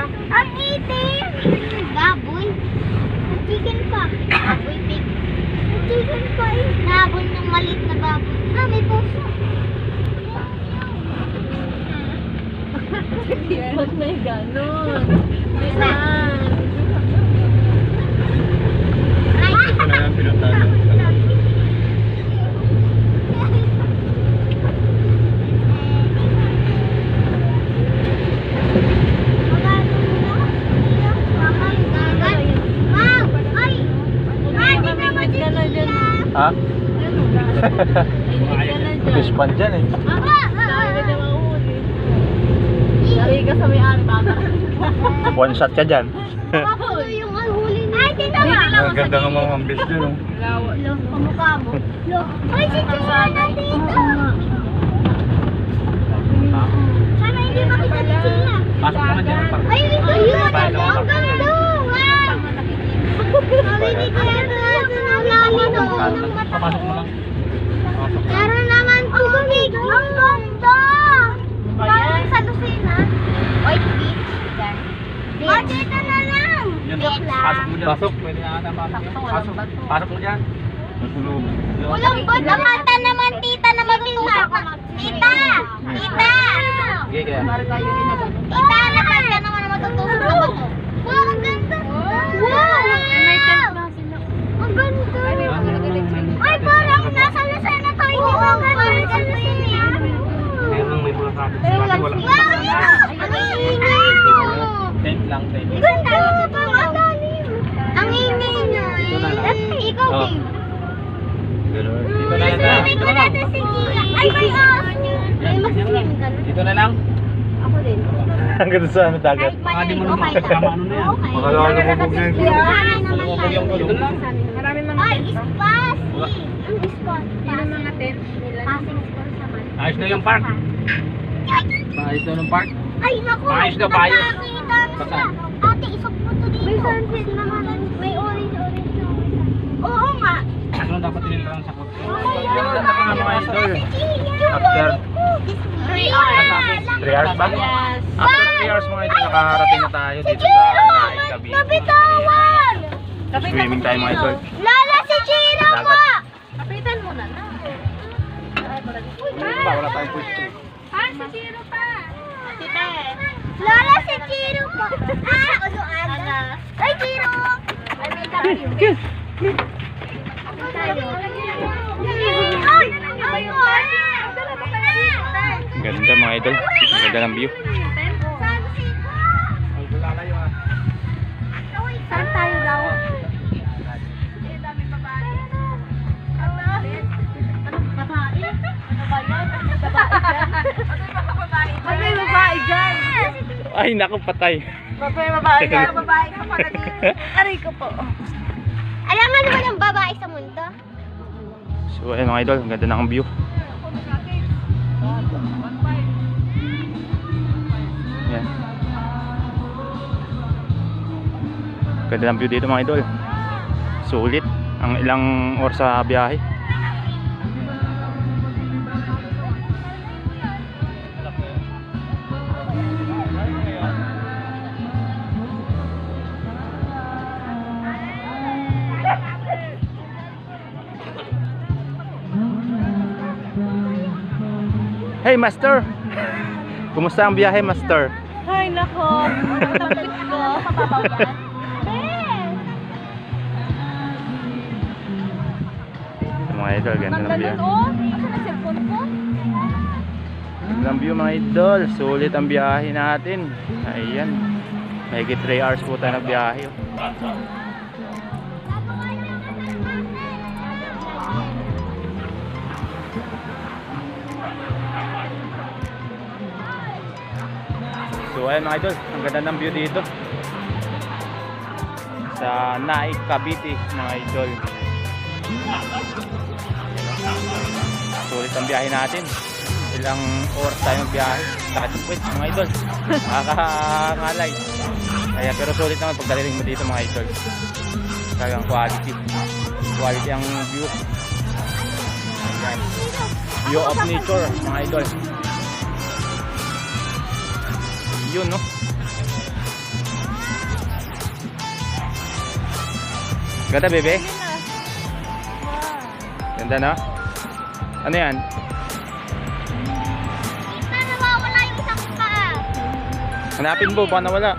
Ang itim! Baboy. Chicken pa. Baboy pig. Chicken pa eh. Nabon ng maliit na baboy. Ah, may puso. Ba't may ganon? May saan? Ito na lang pinuntahan. Ha? Fish pan dyan eh. Lagi ka sa may-ari, bata. One shot ka dyan. Yung huli niya. Ay, tingnan mo. Ang ganda ng mga mambis dyan. Pamukha mo. Ay, si Chira nandito. Sana hindi makita ni Chira. Pasok naman dyan. Ay, ito yun. Ang ganda. Wow. Sabi ni Chira na lahi doon. Papasok mo lang. Meron naman tubig. Ang ganda. Parang sa Lucena. White beach. Yan. Dito na lang. Pasok mo dyan. Pasok. Pwede na ata pasok. Pasok. Pasok mo dyan. Nasulog. Walang bot. Nakanta naman tita na matutuwa. Tita! Tita! Sige kaya. Tita, nakanta naman na matutusok na bato. Wow, ang ganda! Wow! Ang ganda! Ay, parang nasa Lucena tayo. Ang ganda! Meron may mga kapit. Kasi wala. Wow! Ang ingay mo! Tent lang, tent. Ganda! Ang lalim! Ang ingay nyo! Ikaw, Oh. Dave. Ganun. Dito na lang. Dito na lang. Si Gia. Ay, may aso. May mas-slim ka na. Dito na lang. Ako din. Hanggang sa ano dagat. Baka di mo naman kasama ano na yan. Makala ko lumubog na yung Lumubog yung gulo. Maraming mga Ay, spicy! Ang spot. Yun ang mga tent nila. Passing spot naman. Ayos na yung park. Ayos na yung park. Ay, naku! Ayos na, ayos. Nakakita na sila. Ate, isok mo to dito. May sunset naman. May orange na. Oo nga. Ano dapat tinilang sa kotse? Ayun. Ganda na nga mga idol. After 3 hours. 3 hours ba? Yes. After 3 hours mga idol, nakarating na tayo Si dito Chiro! sa Cavite. Nabitawan! Swimming tayo mga idol. Lala, si Chiro Dagat. po! Kapitan mo na na. Ba, wala tayong pwesto. Si Chiro pa. Tita eh. Lola, si Chiro po! Ah, unuan. Ay, Chiro! Ay, may tayo. Ganda mga idol. Ganda ng view. Saan tayo daw? Pag may babae dyan. Ay, naku, patay. Pag may babae dyan. Babae ka pala din. Aray ko po. Alam nga naman ang babae sa mundo. So ayun mga idol, ang ganda ng view. Yan. Ganda ng view dito mga idol. Sulit ang ilang oras sa biyahe. Hey master! Kumusta ang biyahe master? Ay, nako. Tapos ko. Mababaw yan. Ito mga idol, ganda ng view. Asa na cellphone ko? Ganda ng view mga idol, sulit ang biyahe natin. Ayan, mahigit 3 hours po tayo nagbiyahe. So ayan mga idol, ang ganda ng view dito sa Naik, Cavite mga idol. Sulit ang biyahe natin. Ilang oras tayo magbiyahe. Sakit mga idol. Nakakangalay. Kaya pero sulit naman pagdaliling mo dito mga idol. Talagang quality. Quality ang view. Ayan. View of nature mga idol. Yun no. Ganda, bebe? Ganda, no? Ano yan? Na nawawala yung isang paa. Hanapin mo, baka nawala.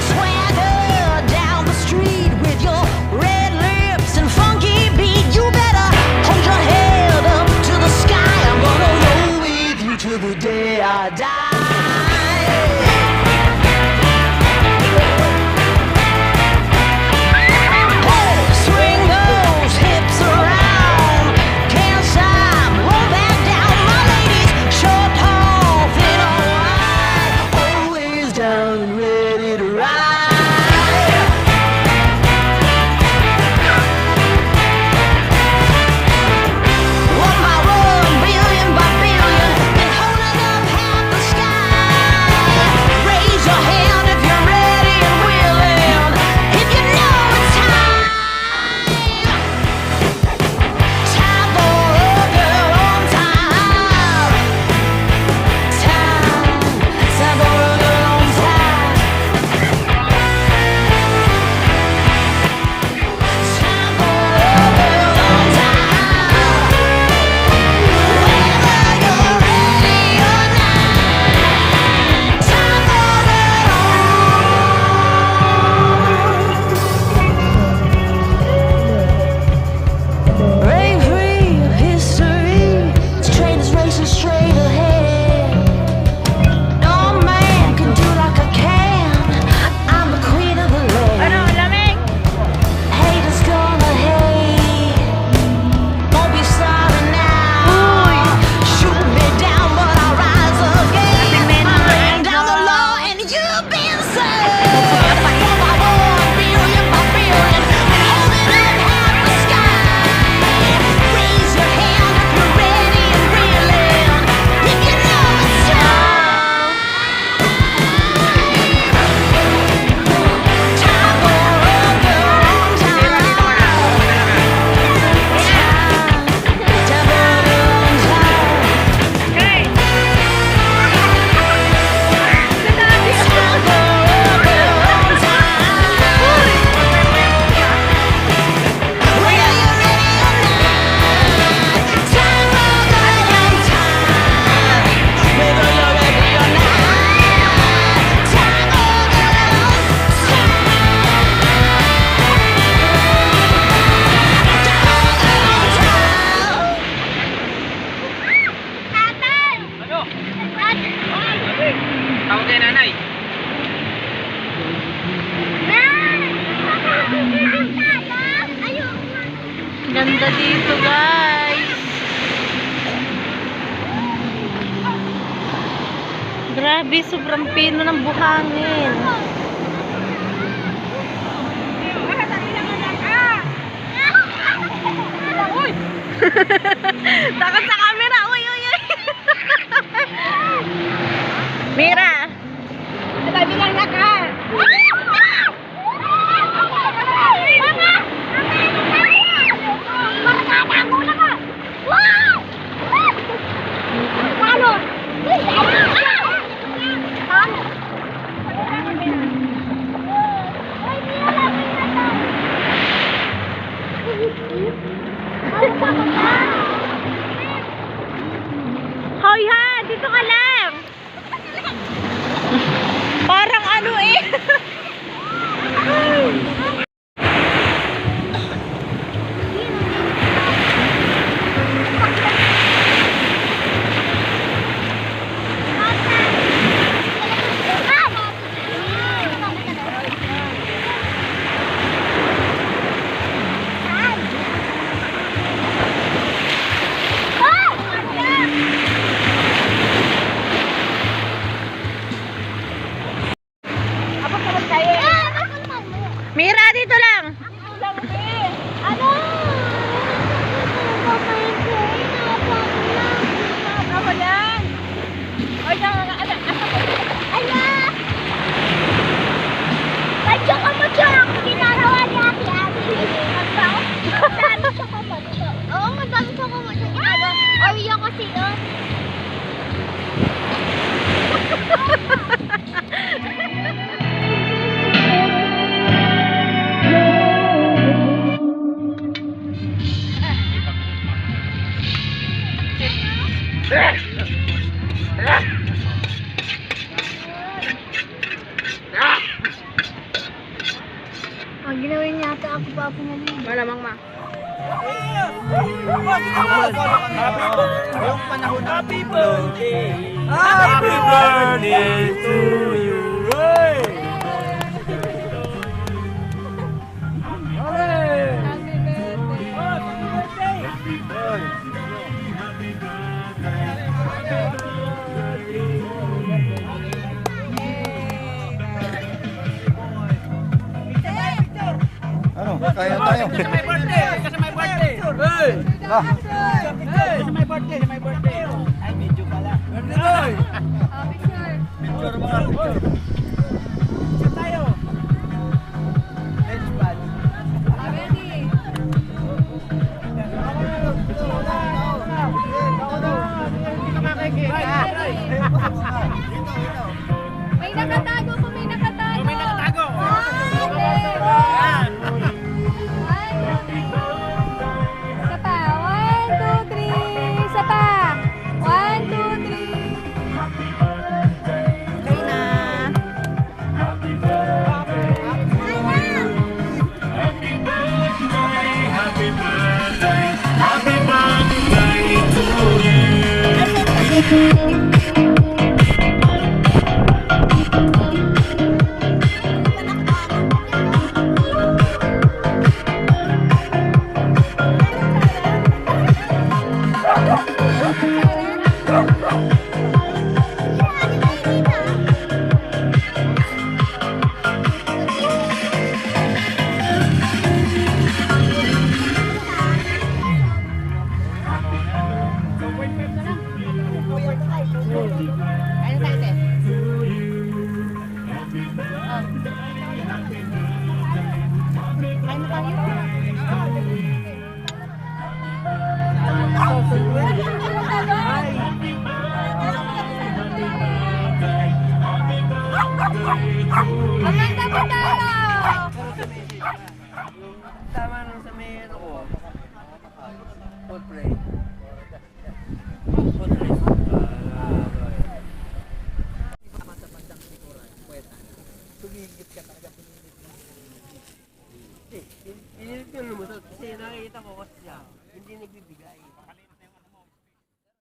Swagger down the street with your red lips and funky beat. You better hold your head up to the sky. I'm gonna roll with you till the day I die. Swing those hips around, can't stop, roll back down. My ladies, short, tall, thin or wide, always down and ready to ride. One by one, billion by billion, been holding up half the sky. Raise your hand if you're ready and willing, if you know it's time. Time for a girl on time. Time for a girl on time. Time for a girl on time. Whether you're ready or not. Time for a break free of history. This train is racing straight ahead. No man can do like I can. I'm the queen of the land. lamig? Haters gonna hate. Won't be sorry now. Shoot me down, but I'll rise again. I'm laying down the law, and you've been served. One by one, billion by billion, been holding up half the sky. Raise your hand if you're ready and reeling, if you know it's time. Time for a girl on time. Time for a girl on time. Hey! Time for a girl on time. Whether you're ready or not. Time for a girl on time. Whether you're ready or not. Time for a Tatay! Ano? Tatay! Tawag kay nanay. Ayun! Ganda dito, guys. Grabe, sobrang pino ng buhangin. Uy! Takot sa camera. Uy, uy, uy. Mira. Sabi lang na ka. Hoy ha, dito ka lang. Parang ano eh. Mira, dito lang. Ano? Ako yan. Oy, ano? Ala! Medyo kamutyo ang ginagawa ni Ate Abby. Madami siya kamutyo. Oo, madami siya kamutyo. Or yung kasi yun. Ang ginawin niya ata ako pa pumaling. Malamang ma. Happy birthday! Happy birthday to you! Hey! Ano? Kaya tayo. Kasi my birthday! Kasi my birthday! Hey! Ah, Kasi my birthday! Kasi my birthday! Ay, medyo pala. Birthday! Picture mga picture. Picture tayo. Let's bad. May nakatago po, may nakatago. May nakatago. Isa pa. 1, 2, 3. Isa pa. 1, 2, 3. Okay na. Amanda Matalo!